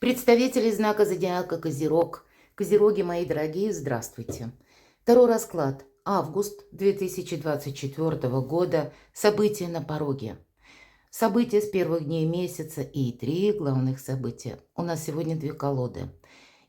Представители знака зодиака Козерог. Козероги, мои дорогие, здравствуйте. Второй расклад. Август 2024 года. События на пороге. События с первых дней месяца и три главных события. У нас сегодня две колоды.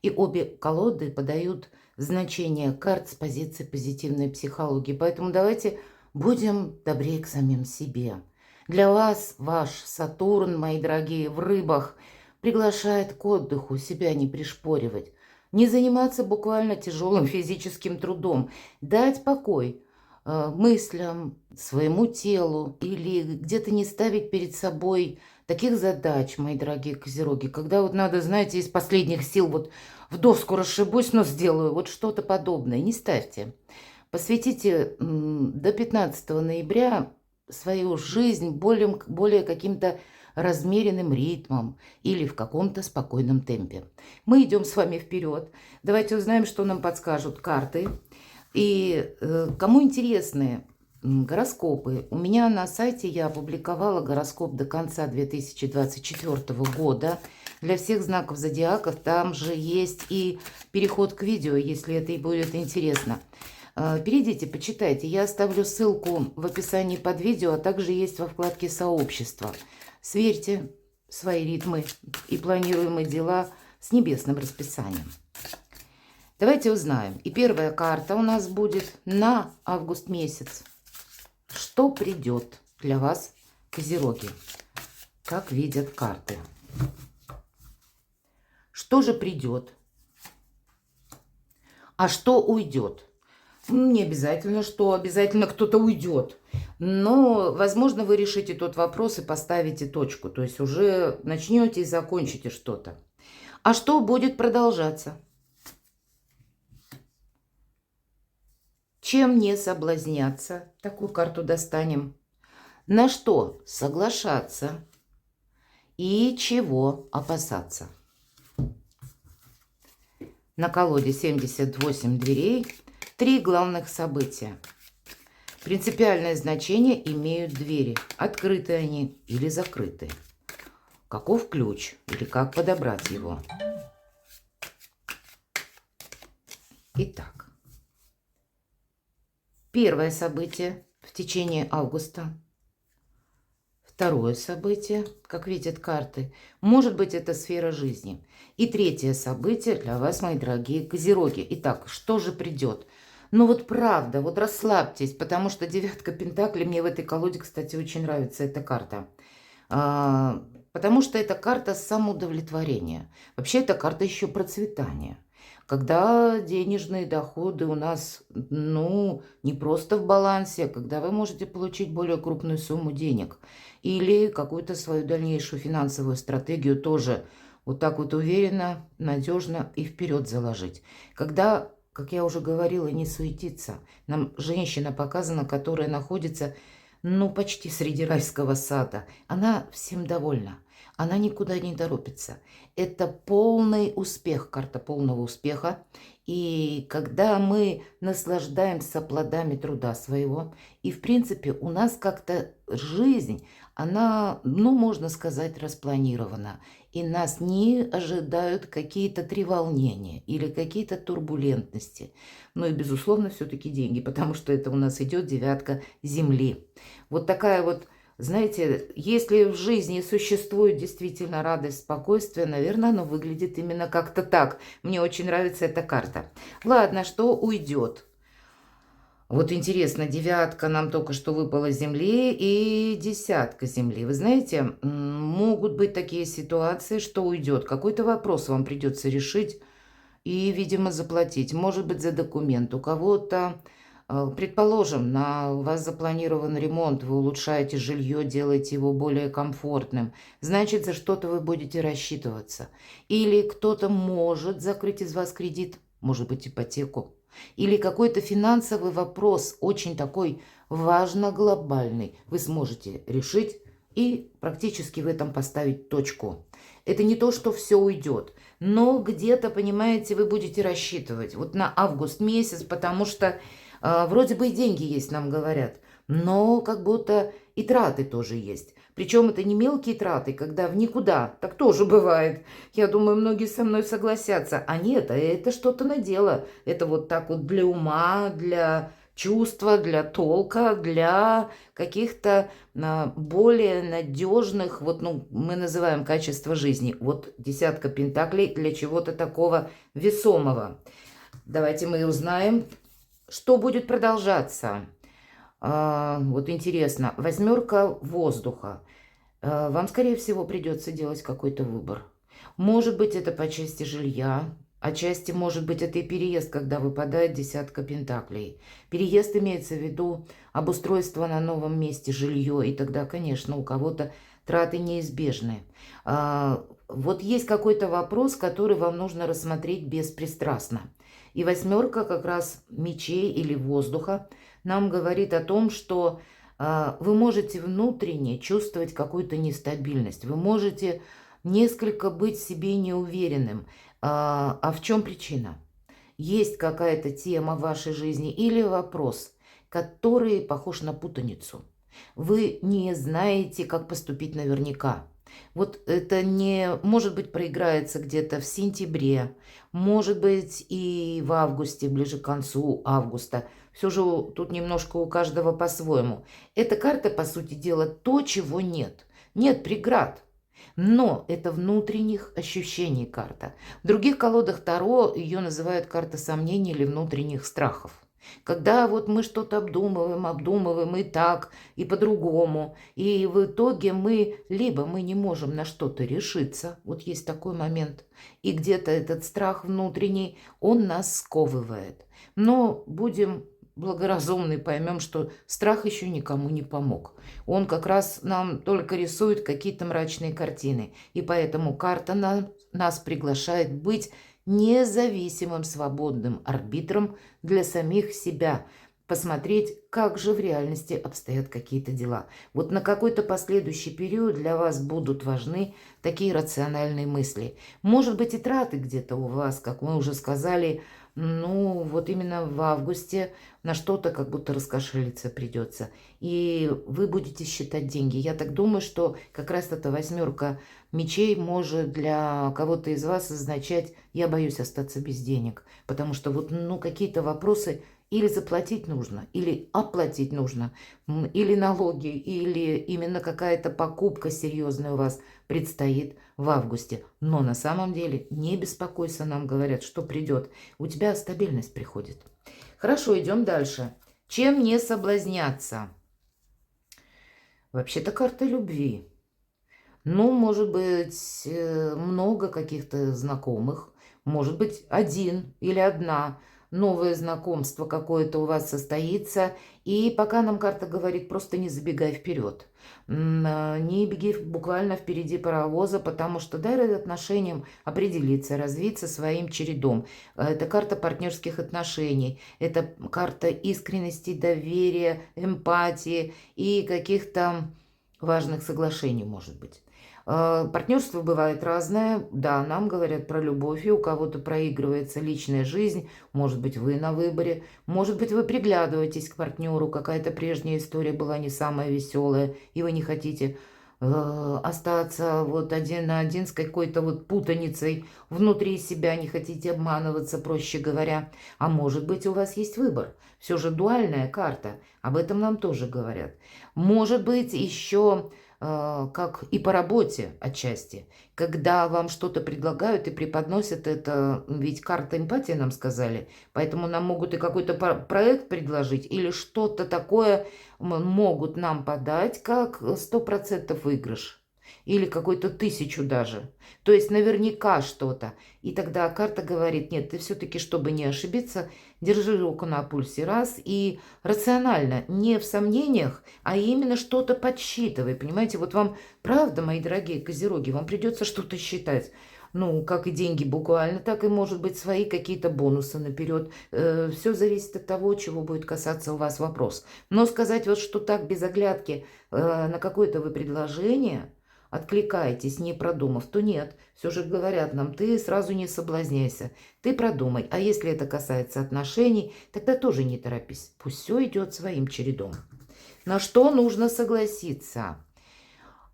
И обе колоды подают значение карт с позиции позитивной психологии. Поэтому давайте будем добрее к самим себе. Для вас ваш Сатурн, мои дорогие, в рыбах – приглашает к отдыху, себя не пришпоривать, не заниматься буквально тяжелым физическим трудом, дать покой мыслям, своему телу или где-то не ставить перед собой таких задач, мои дорогие козероги, когда вот надо, знаете, из последних сил вот в доску расшибусь, но сделаю вот что-то подобное. Не ставьте. Посвятите до 15 ноября свою жизнь более каким-то размеренным ритмом или в каком-то спокойном темпе. Мы идем с вами вперед. Давайте узнаем, что нам подскажут карты. И кому интересны гороскопы, у меня на сайте я опубликовала гороскоп до конца 2024 года. Для всех знаков зодиаков там же есть и переход к видео, если это и будет интересно. Перейдите, почитайте. Я оставлю ссылку в описании под видео, а также есть во вкладке «Сообщество». Сверьте свои ритмы и планируемые дела с небесным расписанием. Давайте узнаем. И первая карта у нас будет на август месяц. Что придет для вас, козероги? Как видят карты? Что же придет? А что уйдет? Не обязательно, что обязательно кто-то уйдет. Но, возможно, вы решите тот вопрос и поставите точку. То есть уже начнете и закончите что-то. А что будет продолжаться? Чем не соблазняться? Такую карту достанем. На что соглашаться? И чего опасаться? На колоде 78 дверей. Три главных события. Принципиальное значение имеют двери. Открыты они или закрыты. Каков ключ или как подобрать его? Итак. Первое событие в течение августа. Второе событие, как видят карты, может быть, это сфера жизни. И третье событие для вас, мои дорогие козероги. Итак, что же придет? Ну вот правда, вот расслабьтесь, потому что девятка пентаклей, мне в этой колоде, кстати, очень нравится эта карта. Потому что это карта самоудовлетворения. Вообще, это карта еще процветания. Когда денежные доходы у нас, ну, не просто в балансе, а когда вы можете получить более крупную сумму денег. Или какую-то свою дальнейшую финансовую стратегию тоже вот так вот уверенно, надежно и вперед заложить. Когда, как я уже говорила, не суетиться. Нам женщина показана, которая находится, ну, почти среди райского сада. Она всем довольна. Она никуда не торопится. Это полный успех, карта полного успеха. И когда мы наслаждаемся плодами труда своего, и, в принципе, у нас как-то жизнь, она, ну, можно сказать, распланирована. И нас не ожидают какие-то треволнения или какие-то турбулентности. Ну и, безусловно, все-таки деньги, потому что это у нас идет девятка земли. Вот такая вот, знаете, если в жизни существует действительно радость, спокойствие, наверное, оно выглядит именно как-то так. Мне очень нравится эта карта. Ладно, что уйдет? Вот интересно, девятка нам только что выпала земли и десятка земли. Вы знаете, могут быть такие ситуации, что уйдет. Какой-то вопрос вам придется решить и, видимо, заплатить. Может быть, за документ. У кого-то, предположим, у вас запланирован ремонт, вы улучшаете жилье, делаете его более комфортным. Значит, за что-то вы будете рассчитываться. Или кто-то может закрыть из вас кредит, может быть, ипотеку. Или какой-то финансовый вопрос, очень такой важно-глобальный, вы сможете решить и практически в этом поставить точку. Это не то, что все уйдет, но где-то, понимаете, вы будете рассчитывать вот на август месяц, потому что вроде бы и деньги есть, нам говорят, но как будто и траты тоже есть. Причем это не мелкие траты, когда в никуда. Так тоже бывает. Я думаю, многие со мной согласятся. А нет, это что-то на дело. Это вот так вот для ума, для чувства, для толка, для каких-то более надежных, вот, ну, мы называем качество жизни. Вот десятка пентаклей для чего-то такого весомого. Давайте мы узнаем, что будет продолжаться. Вот интересно, восьмерка воздуха. Вам, скорее всего, придется делать какой-то выбор. Может быть, это по части жилья, отчасти, может быть, это и переезд, когда выпадает десятка пентаклей. Переезд имеется в виду обустройство на новом месте, жилье, и тогда, конечно, у кого-то траты неизбежны. Вот есть какой-то вопрос, который вам нужно рассмотреть беспристрастно. И восьмерка как раз мечей или воздуха нам говорит о том, что вы можете внутренне чувствовать какую-то нестабильность, вы можете несколько быть в себе неуверенным. А в чем причина? Есть какая-то тема в вашей жизни или вопрос, который похож на путаницу. Вы не знаете, как поступить наверняка. Вот это не, может быть, проиграется где-то в сентябре, может быть, и в августе, ближе к концу августа. Все же тут немножко у каждого по-своему. Эта карта, по сути дела, то, чего нет. Нет преград. Но это внутренних ощущений карта. В других колодах Таро ее называют карта сомнений или внутренних страхов. Когда вот мы что-то обдумываем и так, и по-другому, и в итоге либо мы не можем на что-то решиться, вот есть такой момент, и где-то этот страх внутренний, он нас сковывает. Но будем благоразумны, поймем, что страх еще никому не помог. Он как раз нам только рисует какие-то мрачные картины, и поэтому карта нас приглашает быть независимым свободным арбитром для самих себя, посмотреть, как же в реальности обстоят какие-то дела. Вот на какой-то последующий период для вас будут важны такие рациональные мысли. Может быть, и траты где-то у вас, как мы уже сказали, ну, вот именно в августе на что-то как будто раскошелиться придется. И вы будете считать деньги. Я так думаю, что как раз эта восьмерка мечей может для кого-то из вас означать «я боюсь остаться без денег». Потому что вот, ну, какие-то вопросы или заплатить нужно, или оплатить нужно, или налоги, или именно какая-то покупка серьезная у вас предстоит в августе. Но на самом деле не беспокойся, нам говорят, что придет. У тебя стабильность приходит. Хорошо, идем дальше. Чем не соблазняться? Вообще-то карта любви. Ну, может быть, много каких-то знакомых. Может быть, один или одна. Новое знакомство какое-то у вас состоится. И пока нам карта говорит, просто не забегай вперед. Не беги буквально впереди паровоза, потому что дай отношениям определиться, развиться своим чередом. Это карта партнерских отношений, это карта искренности, доверия, эмпатии и каких-то важных соглашений, может быть. Партнерство бывает разное. Да, нам говорят про любовь, и у кого-то проигрывается личная жизнь. Может быть, вы на выборе. Может быть, вы приглядываетесь к партнеру. Какая-то прежняя история была не самая веселая, и вы не хотите остаться вот один на один с какой-то вот путаницей внутри себя, не хотите обманываться, проще говоря. А может быть, у вас есть выбор. Все же дуальная карта. Об этом нам тоже говорят. Может быть, еще как и по работе отчасти. Когда вам что-то предлагают и преподносят это, ведь карта эмпатии нам сказали, поэтому нам могут и какой-то проект предложить или что-то такое могут нам подать, как 100% выигрыш. Или какой-то 1000 даже. То есть наверняка что-то. И тогда карта говорит, нет, ты все-таки, чтобы не ошибиться, держи руку на пульсе раз и рационально, не в сомнениях, а именно что-то подсчитывай. Понимаете, вот вам, правда, мои дорогие козероги, вам придется что-то считать. Ну, как и деньги буквально, так и, может быть, свои какие-то бонусы наперед. Все зависит от того, чего будет касаться у вас вопрос. Но сказать вот, что так без оглядки на какое-то вы предложение откликаетесь, не продумав, то нет. Все же говорят нам, ты сразу не соблазняйся, ты продумай. А если это касается отношений, тогда тоже не торопись. Пусть все идет своим чередом. На что нужно согласиться?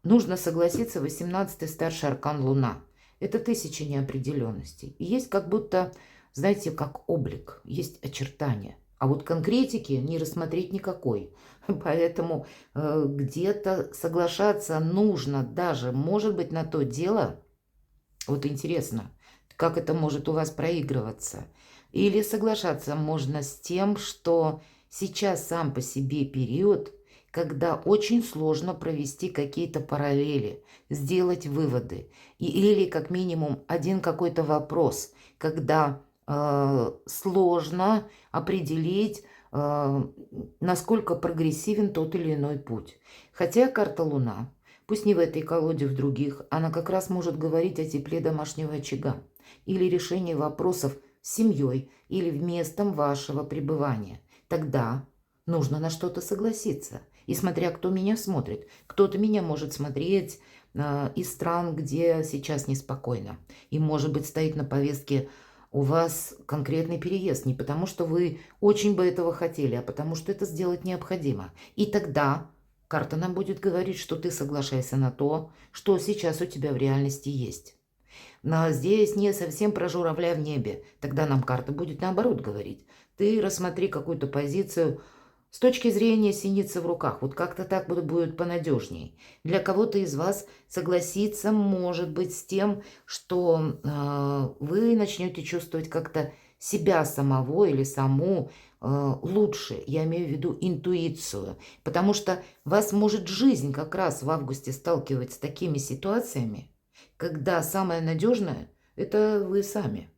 нужно согласиться, 18-й старший аркан Луна. Это 1000 неопределенностей. И есть как будто, знаете, как облик, есть очертания. А вот конкретики не рассмотреть никакой. Поэтому где-то соглашаться нужно даже, может быть, на то дело. Вот интересно, как это может у вас проигрываться. Или соглашаться можно с тем, что сейчас сам по себе период, когда очень сложно провести какие-то параллели, сделать выводы. Или как минимум один какой-то вопрос, когда сложно определить, насколько прогрессивен тот или иной путь. Хотя карта Луна, пусть не в этой колоде, в других, она как раз может говорить о тепле домашнего очага или решении вопросов с семьей или в местом вашего пребывания. Тогда нужно на что-то согласиться. И смотря кто меня смотрит, кто-то меня может смотреть из стран, где сейчас неспокойно. И, может быть, стоит на повестке у вас конкретный переезд. Не потому, что вы очень бы этого хотели, а потому, что это сделать необходимо. И тогда карта нам будет говорить, что ты соглашайся на то, что сейчас у тебя в реальности есть. Но здесь не совсем про журавля в небе. Тогда нам карта будет наоборот говорить. Ты рассмотри какую-то позицию с точки зрения синицы в руках. Вот как-то так будет понадежней. Для кого-то из вас согласиться может быть с тем, что вы начнете чувствовать как-то себя самого или саму лучше. Я имею в виду интуицию. Потому что вас может жизнь как раз в августе сталкивать с такими ситуациями, когда самое надежное – это вы сами.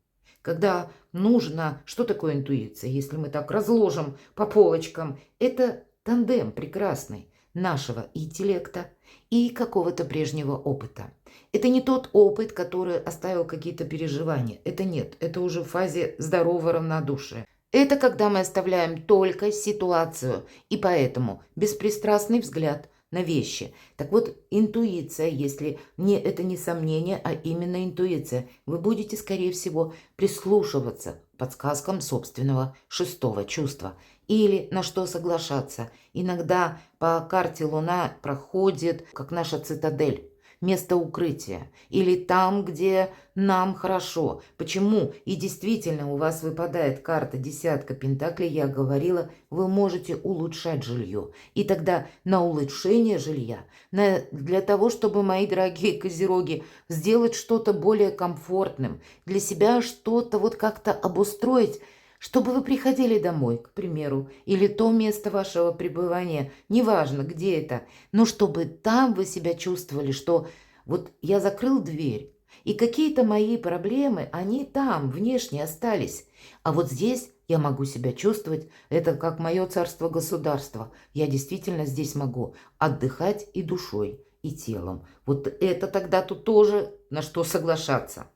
Когда нужно… Что такое интуиция? Если мы так разложим по полочкам, это тандем прекрасный нашего интеллекта и какого-то прежнего опыта. Это не тот опыт, который оставил какие-то переживания. Это нет. Это уже в фазе здорового равнодушия. Это когда мы оставляем только ситуацию. И поэтому беспристрастный взгляд на вещи. Так вот, интуиция, если это не сомнение, а именно интуиция, вы будете, скорее всего, прислушиваться к подсказкам собственного шестого чувства. Или на что соглашаться. Иногда по карте Луна проходит, как наша цитадель, место укрытия. Или там, где нам хорошо. Почему? И действительно у вас выпадает карта десятка пентаклей, я говорила, вы можете улучшать жилье. И тогда на улучшение жилья, для того, чтобы, мои дорогие козероги, сделать что-то более комфортным, для себя что-то вот как-то обустроить, чтобы вы приходили домой, к примеру, или то место вашего пребывания, неважно, где это, но чтобы там вы себя чувствовали, что вот я закрыл дверь, и какие-то мои проблемы, они там, внешне остались. А вот здесь я могу себя чувствовать, это как мое царство-государство. Я действительно здесь могу отдыхать и душой, и телом. Вот это тогда тут тоже на что соглашаться.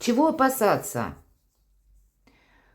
Чего опасаться?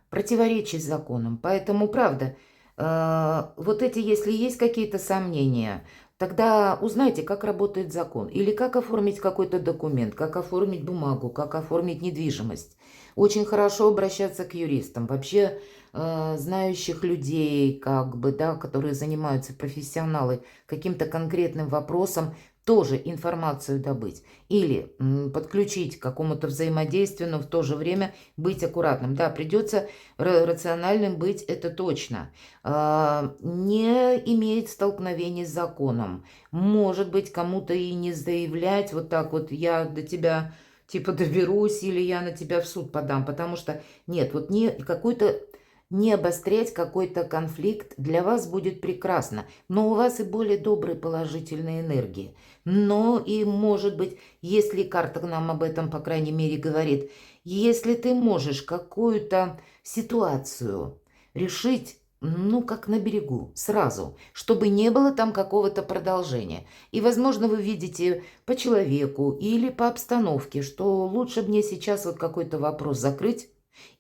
Противоречий с законом. Поэтому, правда, вот эти, если есть какие-то сомнения, тогда узнайте, как работает закон. Или как оформить какой-то документ, как оформить бумагу, как оформить недвижимость. Очень хорошо обращаться к юристам. Вообще, знающих людей, как бы, да, которые занимаются, профессионалы, каким-то конкретным вопросом, тоже информацию добыть. Или подключить к какому-то взаимодействию, но в то же время быть аккуратным. Да, придется рациональным быть, это точно. Не иметь столкновений с законом. Может быть, кому-то и не заявлять вот так вот, я до тебя типа доберусь, или я на тебя в суд подам. Потому что нет, вот не обострять какой-то конфликт для вас будет прекрасно, но у вас и более добрые положительные энергии. Но и, может быть, если карта нам об этом, по крайней мере, говорит, если ты можешь какую-то ситуацию решить, ну, как на берегу, сразу, чтобы не было там какого-то продолжения. И, возможно, вы видите по человеку или по обстановке, что лучше мне сейчас вот какой-то вопрос закрыть,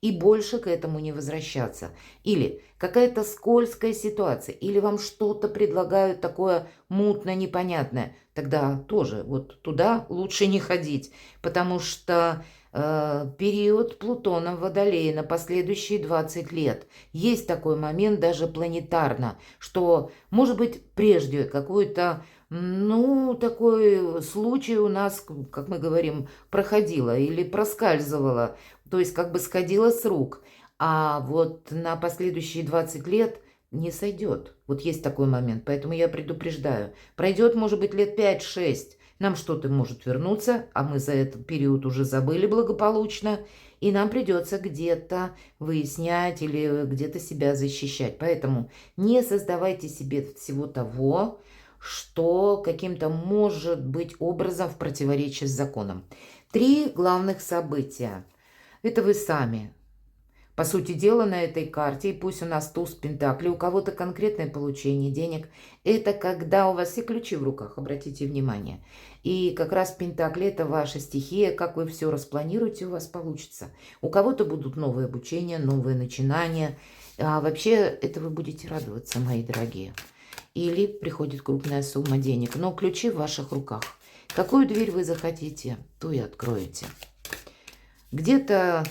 и больше к этому не возвращаться. Или какая-то скользкая ситуация, или вам что-то предлагают такое мутно, непонятное. Тогда тоже вот туда лучше не ходить, потому что период Плутона в Водолее на последующие 20 лет. Есть такой момент даже планетарно, что, может быть, прежде какую-то Ну, такой случай у нас, как мы говорим, проходило или проскальзывало, то есть как бы сходило с рук. А вот на последующие 20 лет не сойдет. Вот есть такой момент, поэтому я предупреждаю. Пройдет, может быть, лет 5-6, нам что-то может вернуться, а мы за этот период уже забыли благополучно, и нам придется где-то выяснять или где-то себя защищать. Поэтому не создавайте себе всего того, что каким-то может быть образом в противоречии с законом. 3 главных события. Это вы сами. По сути дела, на этой карте, и пусть у нас туз пентаклей, у кого-то конкретное получение денег, это когда у вас все ключи в руках, обратите внимание. И как раз пентакли – это ваша стихия, как вы все распланируете, у вас получится. У кого-то будут новые обучения, новые начинания, а вообще это вы будете радоваться, мои дорогие. Или приходит крупная сумма денег, но ключи в ваших руках. Какую дверь вы захотите, ту и откроете. Где-то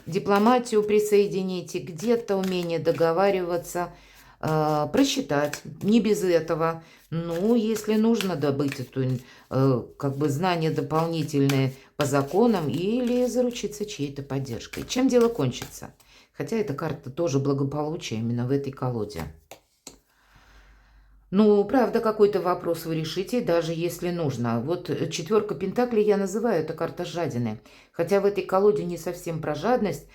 дипломатию присоедините, где-то умение договариваться, просчитать, не без этого. Ну, если нужно добыть эту, как бы знания дополнительные по законам или заручиться чьей-то поддержкой. Чем дело кончится? Хотя эта карта тоже благополучия именно в этой колоде. Ну, правда, какой-то вопрос вы решите, даже если нужно. Вот четверка пентаклей я называю, это карта жадины. Хотя в этой колоде не совсем про жадность.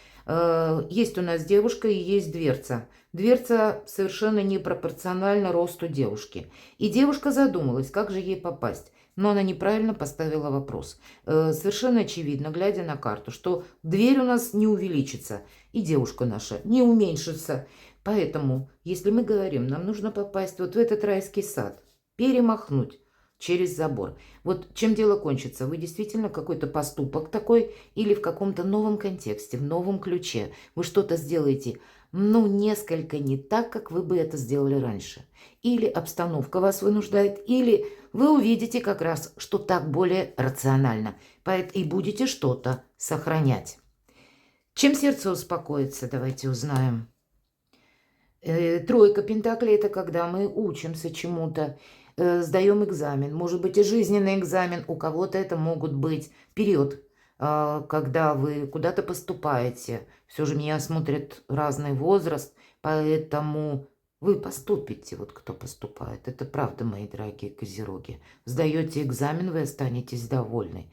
Есть у нас девушка и есть дверца. Дверца совершенно непропорциональна росту девушки. И девушка задумалась, как же ей попасть. Но она неправильно поставила вопрос. Совершенно очевидно, глядя на карту, что дверь у нас не увеличится, и девушка наша не уменьшится. Поэтому, если мы говорим, нам нужно попасть вот в этот райский сад, перемахнуть через забор. Вот чем дело кончится? Вы действительно какой-то поступок такой или в каком-то новом контексте, в новом ключе. Вы что-то сделаете, ну, несколько не так, как вы бы это сделали раньше. Или обстановка вас вынуждает, или вы увидите как раз, что так более рационально. И будете что-то сохранять. Чем сердце успокоится, давайте узнаем. Тройка пентаклей – это когда мы учимся чему-то, сдаем экзамен. Может быть и жизненный экзамен. У кого-то это могут быть период, когда вы куда-то поступаете. Все же меня смотрит разный возраст, поэтому вы поступите, вот кто поступает. Это правда, мои дорогие козероги. Сдаете экзамен, вы останетесь довольны.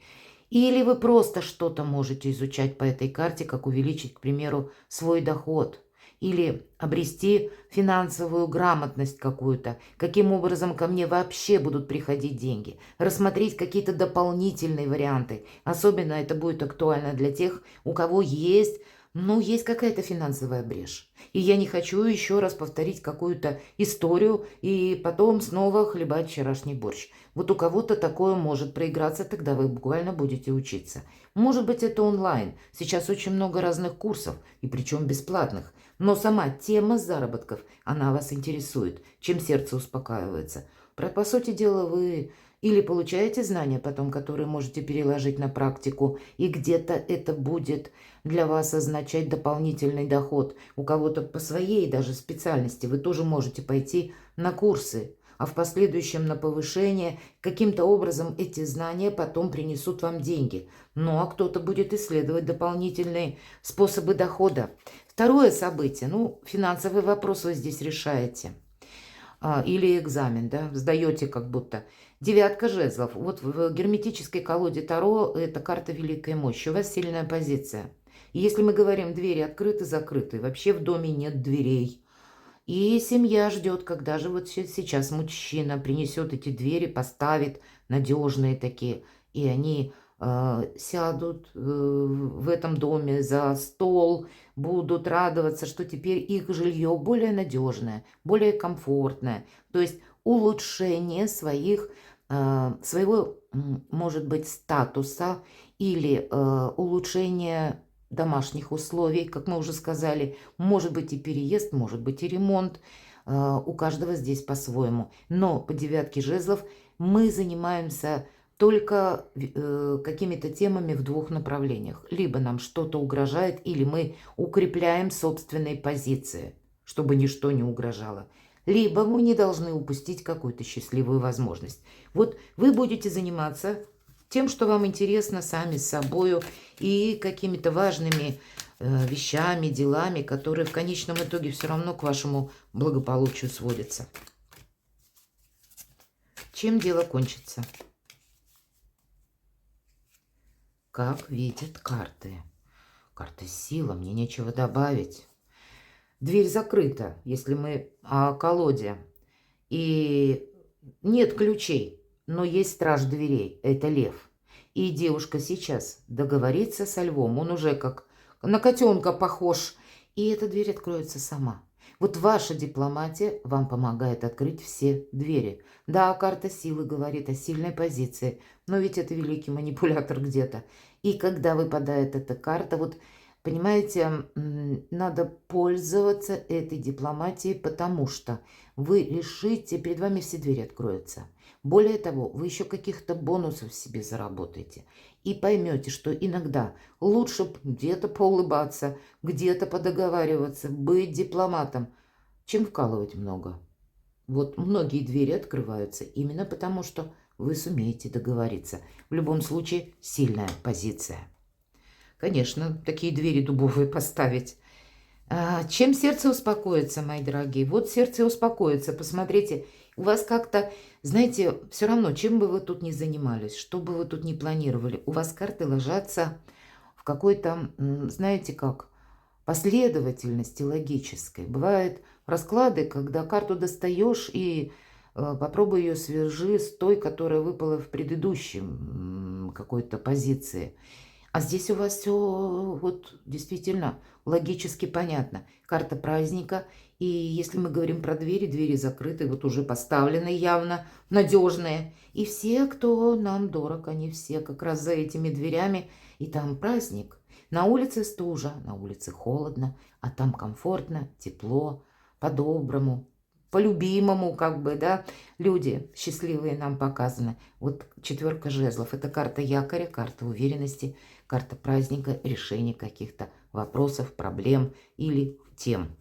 Или вы просто что-то можете изучать по этой карте, как увеличить, к примеру, свой доход. Или обрести финансовую грамотность какую-то, каким образом ко мне вообще будут приходить деньги, рассмотреть какие-то дополнительные варианты. Особенно это будет актуально для тех, у кого есть, ну, есть какая-то финансовая брешь. И я не хочу еще раз повторить какую-то историю и потом снова хлебать вчерашний борщ. Вот у кого-то такое может проиграться, тогда вы буквально будете учиться. Может быть, это онлайн. Сейчас очень много разных курсов, и причем бесплатных. Но сама тема заработков, она вас интересует, чем сердце успокаивается. По сути дела, вы или получаете знания потом, которые можете переложить на практику, и где-то это будет для вас означать дополнительный доход. У кого-то по своей даже специальности вы тоже можете пойти на курсы, а в последующем на повышение каким-то образом эти знания потом принесут вам деньги. Ну, а кто-то будет исследовать дополнительные способы дохода. Второе событие, ну, финансовый вопрос вы здесь решаете. Или экзамен, да, сдаете как будто. Девятка жезлов. Вот в герметической колоде Таро это карта великой мощи. У вас сильная позиция. И если мы говорим, двери открыты, закрыты, вообще в доме нет дверей. И семья ждет, когда же вот сейчас мужчина принесет эти двери, поставит надежные такие, и они сядут в этом доме за стол, будут радоваться, что теперь их жилье более надежное, более комфортное. То есть улучшение своего, может быть, статуса или улучшение домашних условий, как мы уже сказали. Может быть и переезд, может быть и ремонт. У каждого здесь по-своему. Но по девятке жезлов мы занимаемся только какими-то темами в двух направлениях. Либо нам что-то угрожает, или мы укрепляем собственные позиции, чтобы ничто не угрожало. либо вы не должны упустить какую-то счастливую возможность. Вот вы будете заниматься тем, что вам интересно, сами с собою, и какими-то важными вещами, делами, которые в конечном итоге все равно к вашему благополучию сводятся. Чем дело кончится? Как видят карты. Карта сила, мне нечего добавить. Дверь закрыта, если мы о колоде. И нет ключей, но есть страж дверей, это лев. И девушка сейчас договорится со львом, он уже как на котенка похож, и эта дверь откроется сама. Вот ваша дипломатия вам помогает открыть все двери. Да, карта силы говорит о сильной позиции, но ведь это великий манипулятор где-то. И когда выпадает эта карта, вот понимаете, надо пользоваться этой дипломатией, потому что вы решите, перед вами все двери откроются. Более того, вы еще каких-то бонусов себе заработаете. И поймете, что иногда лучше где-то поулыбаться, где-то подоговариваться, быть дипломатом, чем вкалывать много. Вот многие двери открываются именно потому, что вы сумеете договориться. В любом случае, сильная позиция. Конечно, такие двери дубовые поставить. Чем сердце успокоится, мои дорогие? Вот сердце успокоится. Посмотрите, у вас как-то, знаете, все равно, чем бы вы тут ни занимались, что бы вы тут ни планировали, у вас карты ложатся в какой-то, знаете как, последовательности логической. Бывают расклады, когда карту достаешь и попробуй ее свяжи с той, которая выпала в предыдущем какой-то позиции. А здесь у вас все вот действительно логически понятно. Карта праздника. И если мы говорим про двери, двери закрыты, вот уже поставлены явно, надежные. И все, кто нам дорог, они все как раз за этими дверями. И там праздник. На улице стужа, на улице холодно, а там комфортно, тепло, по-доброму, по-любимому, как бы, да, люди счастливые нам показаны. Вот 4 жезлов – это карта якоря, карта уверенности, карта праздника, решения каких-то вопросов, проблем или тем.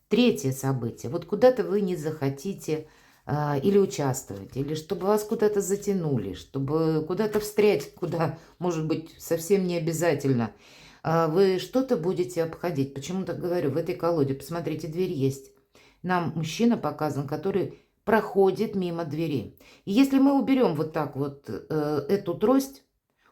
3 событие. Вот куда-то вы не захотите или участвовать, или чтобы вас куда-то затянули, чтобы куда-то встрять, куда, может быть, совсем не обязательно. Вы что-то будете обходить. Почему-то говорю, в этой колоде, посмотрите, дверь есть. Нам мужчина показан, который проходит мимо двери. И если мы уберем вот так вот эту трость,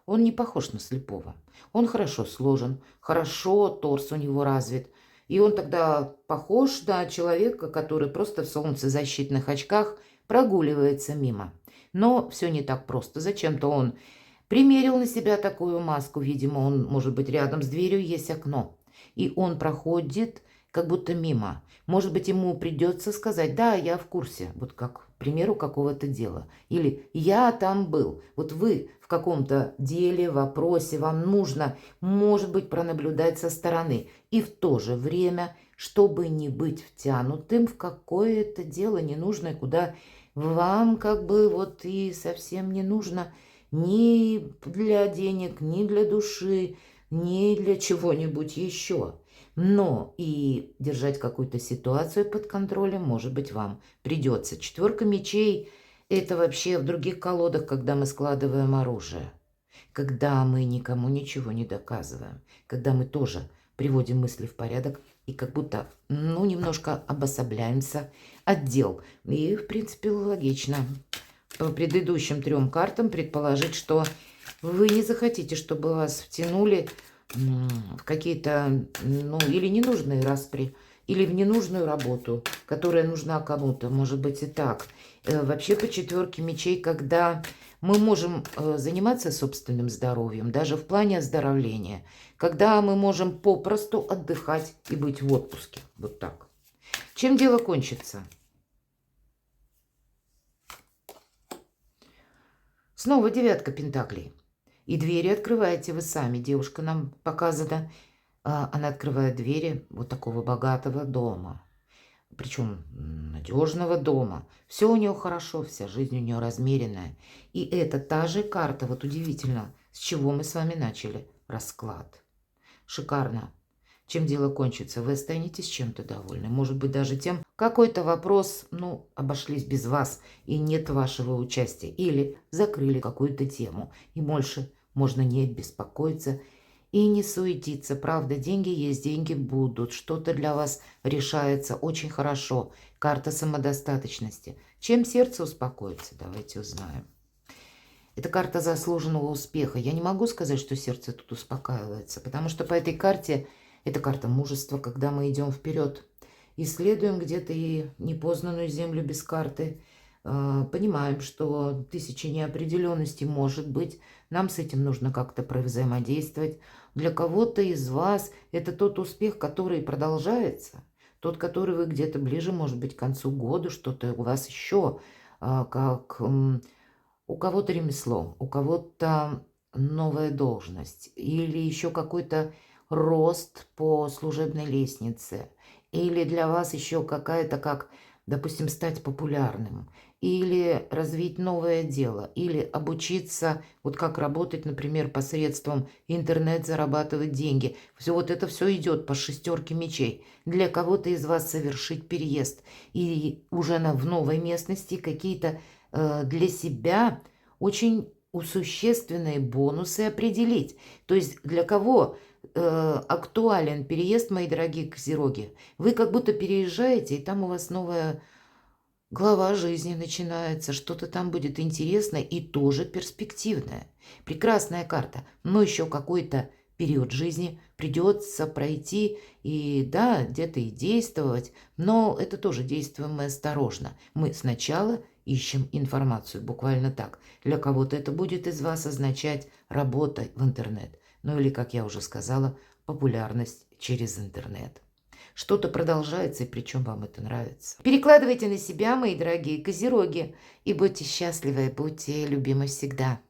он не похож на слепого. Он хорошо сложен, хорошо торс у него развит. И он тогда похож на человека, который просто в солнцезащитных очках прогуливается мимо. Но все не так просто. Зачем-то он примерил на себя такую маску. Видимо, он, может быть, рядом с дверью есть окно. И он проходит как будто мимо. Может быть, ему придется сказать: да, я в курсе, вот как, к примеру, какого-то дела. Или я там был. Вот вы в каком-то деле, вопросе, вам нужно, может быть, пронаблюдать со стороны. И в то же время, чтобы не быть втянутым в какое-то дело ненужное, куда вам как бы вот и совсем не нужно ни для денег, ни для души, ни для чего-нибудь еще. Но и держать какую-то ситуацию под контролем, может быть, вам придется. 4 мечей – это вообще в других колодах, когда мы складываем оружие. Когда мы никому ничего не доказываем. Когда мы тоже приводим мысли в порядок и как будто, ну, немножко обособляемся от дел. И, в принципе, логично по предыдущим 3 картам предположить, что вы не захотите, чтобы вас втянули в какие-то, ну, или ненужные распри, или в ненужную работу, которая нужна кому-то, может быть и так. Вообще по 4 мечей, когда мы можем заниматься собственным здоровьем, даже в плане оздоровления, когда мы можем попросту отдыхать и быть в отпуске, вот так. Чем дело кончится? Снова 9 пентаклей. И двери открываете вы сами. Девушка нам показана. Она открывает двери вот такого богатого дома. Причем надежного дома. Все у нее хорошо, вся жизнь у нее размеренная. И это та же карта, вот удивительно, с чего мы с вами начали расклад. Шикарно. Чем дело кончится? Вы останетесь чем-то довольны. Может быть, даже тем, какой-то вопрос, ну, обошлись без вас, и нет вашего участия. Или закрыли какую-то тему, и больше можно не беспокоиться и не суетиться. Правда, деньги есть, деньги будут. Что-то для вас решается очень хорошо. Карта самодостаточности. Чем сердце успокоится? Давайте узнаем. Это карта заслуженного успеха. Я не могу сказать, что сердце тут успокаивается, потому что по этой карте это карта мужества, когда мы идем вперед. Исследуем где-то и непознанную землю без карты. Понимаем, что тысячи неопределенностей может быть. Нам с этим нужно как-то провзаимодействовать. Для кого-то из вас это тот успех, который продолжается. Тот, который вы где-то ближе, может быть, к концу года, что-то у вас еще, как у кого-то ремесло, у кого-то новая должность или еще какой-то рост по служебной лестнице. Или для вас еще какая-то, как, допустим, стать популярным. Или развить новое дело. Или обучиться, вот как работать, например, посредством интернет, зарабатывать деньги. Все вот это все идет по шестерке мечей. Для кого-то из вас совершить переезд. И уже в новой местности какие-то для себя очень существенные бонусы определить. То есть для кого актуален переезд, мои дорогие козероги? Вы как будто переезжаете, и там у вас новая глава жизни начинается, что-то там будет интересное и тоже перспективное. Прекрасная карта, но еще какой-то период жизни придется пройти и, да, где-то и действовать, но это тоже действуем мы осторожно. Мы сначала ищем информацию, буквально так. Для кого-то это будет из вас означать работа в интернет, ну или, как я уже сказала, популярность через интернет. Что-то продолжается, и причем вам это нравится. Перекладывайте на себя, мои дорогие козероги, и будьте счастливы, будьте любимы всегда.